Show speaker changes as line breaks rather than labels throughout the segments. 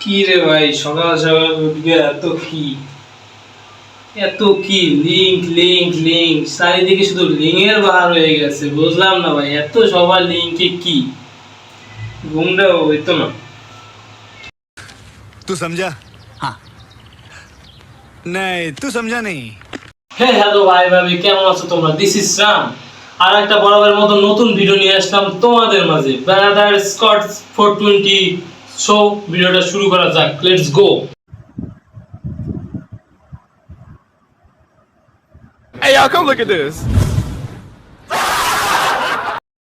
কি রে ভাই, সকাল সকাল উঠবে এত কি লিঙ্ক লিঙ্ক লিঙ্ক, চারিদিকে শুধু লিঙ্কের বাহার হয়ে গেছে। বুঝলাম না ভাই, এত সবার লিঙ্কে কি ঘুমটাও হইতো না।
तू समझा? हाँ नहीं तू समझा नहीं।
হ্যালো ভাই ভাবি, কেমন আছো তোমরা? This is Ram. আর একটা বরাবরের মতো নতুন ভিডিও নিয়ে আসলাম তোমাদের মাঝে, ব্রাদার স্কট 420 শো। ভিডিওটা শুরু করা যাক, let's go.
Hey y'all, come look at this.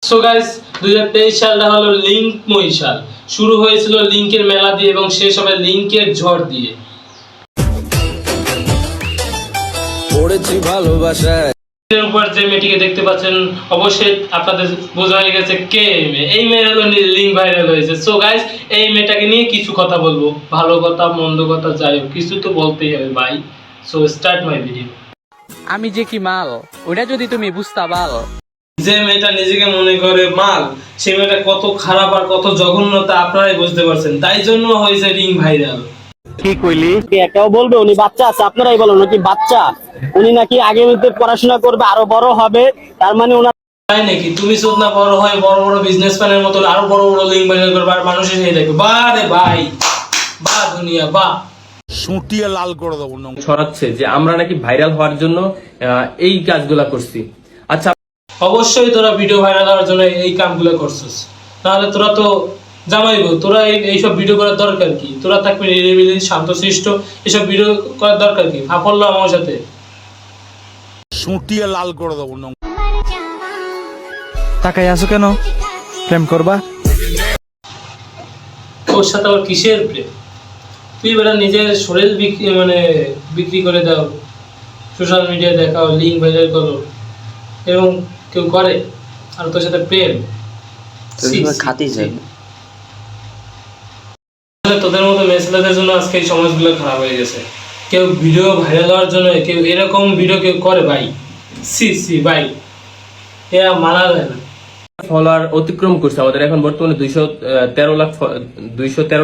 So guys, 2023 সালটা হলো লিঙ্কময়ী সাল। শুরু হয়েছিল লিঙ্কের মেলা দিয়ে এবং শেষ হবে লিঙ্কের ঝড় দিয়ে।
পড়েছি ভালোবাসায়।
এর উপর যে মেয়েটিকে দেখতে পাচ্ছেন, অবশ্যই আপনাদের বোঝা হয়ে গেছে কে এই মেয়ে। এই মেয়ের হলো লিঙ্ক ভাইরাল হয়েছে। সো গাইস, এই মেয়েটাকে নিয়ে কিছু কথা বলবো, ভালো কথা মন্দ কথা যাই হোক, কিছু তো বলতেই হবে ভাই। So start my video.
আমি যে কি মাল, ওটা যদি তুমি বুঝতা পাল।
যে মেয়েটা নিজেকে মনে করে মাল, সেই মেয়েটা কত খারাপ আর কত জঘন্য তা আপনারাই বুঝতে পারছেন। তাই জন্য হয়েছে লিঙ্ক ভাইরাল।
কি কইলি?
কেউ বলবে উনি বাচ্চা আছে, আপনারাই বলেন নাকি বাচ্চা, উনি নাকি আগামীতে পড়াশোনা করবে, আরো বড় হবে, তার মানে ওনার
তাই নাকি? তুমি শুধু না বড় হয় বড় বড় বিজনেসম্যানের মতো আরো বড় বড় লিঙ্ক ভাইরাল করবে আর মানুষের সেই দেখবে। বাহ রে ভাই, বাহ দুনিয়া, বাহ।
সুটিয়ে লাল করে দেবো।
ছড়াচ্ছে যে আমরা নাকি ভাইরাল হওয়ার জন্য এই কাজগুলা করছি। আচ্ছা,
অবশ্যই তোরা ভিডিও ভাইরাল হওয়ার জন্য এই কামগুলো করছিস, নাহলে তোরা তো জামাইবো। তোরা এইসব ভিডিও করার দরকার কি? তোরা থাকবি নিরিবিলি শান্তশিষ্ট, এসব ভিডিও করার দরকার কি? ফাফল্লা আমার সাথে
সুটিয়ে লাল করে দেবো।
তাকাই আছো কেন? প্রেম করবা?
তোর সাথে আবার কিসের প্রেম? তুই বেটা নিজের শরীর বিক্রি করে দাও, সোশ্যাল মিডিয়ায় দেখাও, লিঙ্ক ভাইরাল করো, এবং কেউ করে আর তোর সাথে প্রেম?
খাতি যায়।
তোদের মতো মেয়েছেলেদের জন্য আজকে এই সমাজগুলো খারাপ হয়ে গেছে। কেউ ভিডিও ভাইরাল হওয়ার জন্য কেউ এরকম ভিডিও কেউ করে ভাই, সি সি ভাই, এ মানা যায় না।
ফলোয়ার অতিক্রম করছে আমাদের এখন বর্তমানে 213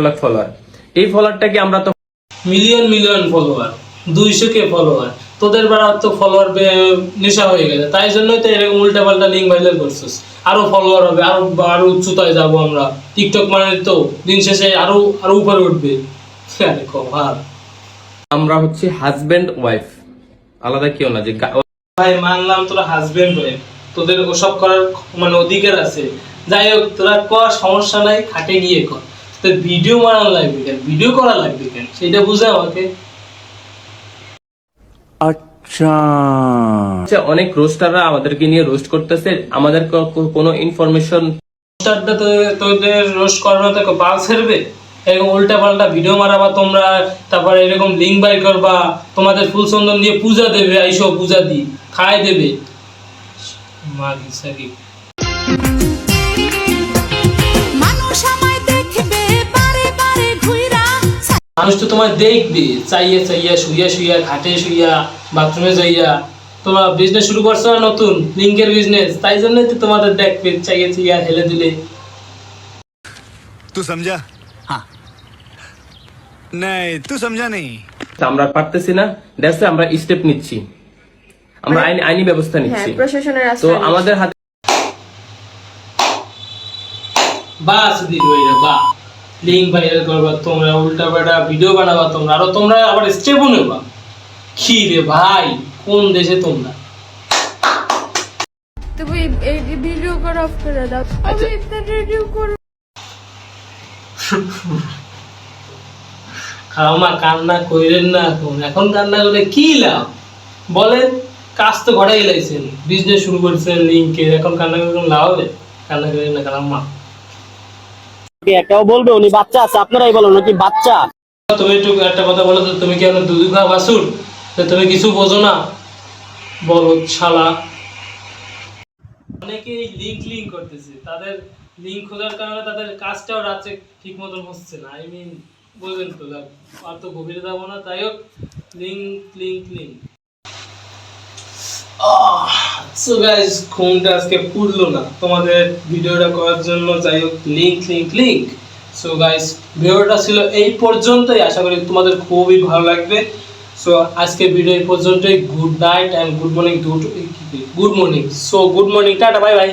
লাখ ফলোয়ার। এই ফলোয়ারটাকে আমরা তো
মিলিয়ন মিলিয়ন ফলোয়ার, 200 কে ফলোয়ার। তোদের বেড়া তো ফলোয়ার নেশা হয়ে গেছে, তাই জন্যই তো এরকম উল্টা পাল্টা লিঙ্ক ভাইরাল করছিস। আরো ফলোয়ার হবে, আরো উচ্চতায় যাবো আমরা। টিকটক মানে তো দিন শেষে আরো আরো উপরে উঠবে। আরে কভার,
আমরা হচ্ছে হাজবেন্ড ওয়াইফ, আলাদা কেউ না। যে
ভাই মানলাম তোরা হাজবেন্ড ওয়াইফ, তোদের ওসব করার অধিকার আছে। যাই হোক, তোরা কর, সমস্যা নাই, খাটে গিয়ে কর। তো ভিডিও বানানো লাগবে কেন, ভিডিও করা লাগবে কেন, সেটা বুঝে আমাকে।
আচ্ছা,
অনেক রোস্টাররা আমাদেরকে নিয়ে রোস্ট করতেছে, আমাদের কোনো ইনফরমেশন।
তোদের রোস্ট করানো তো বাল ছেড়বে? এরকম উল্টা পাল্টা ভিডিও মারাবা তোমরা, তারপরে এরকম লিঙ্ক বাই করবা, তোমাদের ফুল চন্দন দিয়ে পূজা দেবে, আইসো পূজা দি খাই দেবে। মানুষ তো তোমার দেখবে, চাইয়া চাইয়া, শুইয়া শুইয়া, খাটে শুইয়া, বাথরুমে যাইয়া। তোমরা বিজনেস শুরু করছো না, নতুন লিঙ্কের বিজনেস, তাই জন্যই তো তোমাদের দেখবে চাইয়া চাইয়া, হেলে দিলে।
तू समझा? हाँ नहीं तू समझा नहीं।
আমরা পারতেছি না, দ্যাটস আমরা স্টেপ নিচ্ছি, আমরা আইনি ব্যবস্থা নিচ্ছি। তো আমাদের হাতে
বাস দি রইরা, বা লিঙ্ক ভাইরাল করবা তোমরা, উল্টা পাল্টা ভিডিও বানাবা তোমরা, আর তোমরা আবার স্টেপও নেবা। কি রে ভাই, কোন দেশে তোমরা?
তুমি এই ভিডিও কর, অফ করে দাও। আমি একটা ভিডিও করব।
খাওয়া কান্না কইরেন না এখন কান্না করে কি লাভ বলেন? কাজ তো ঘটাই লাইছেন, বিজনেস শুরু করছেন লিঙ্কের, এখন কান্না করে কোনো লাভ হবে? কান্না করেন না কালাম্মা।
কেউ বলবে উনি বাচ্চা আছে, আপনারাই বলেন নাকি বাচ্চা।
তুমি একটু একটা কথা বলো তো, তুমি কি এখন দুধ খাওয়া বাসুর? তুমি কিছু বোঝো না, বলো শালা। অনেকেই লিঙ্ক করতেছে, তাদের লিঙ্ক খোঁজার কারণে তাদের কাজটাও রাতে ঠিক মতন হচ্ছে না। আই মিন বলবেন তো, আর তো গভীরে যাবো না। তাই হোক, link link link so guys ঘুমটা আজকে পুরলো না তোমাদের ভিডিওটা করার জন্য, যাই হোক লিংক। সো গাইস ভিডিওটা ছিল এই পর্যন্তই, আশা করি তোমাদের খুবই ভালো লাগবে। সো আজকে ভিডিও এই পর্যন্তই। Good night and good morning. So good morning, tata, bye bye.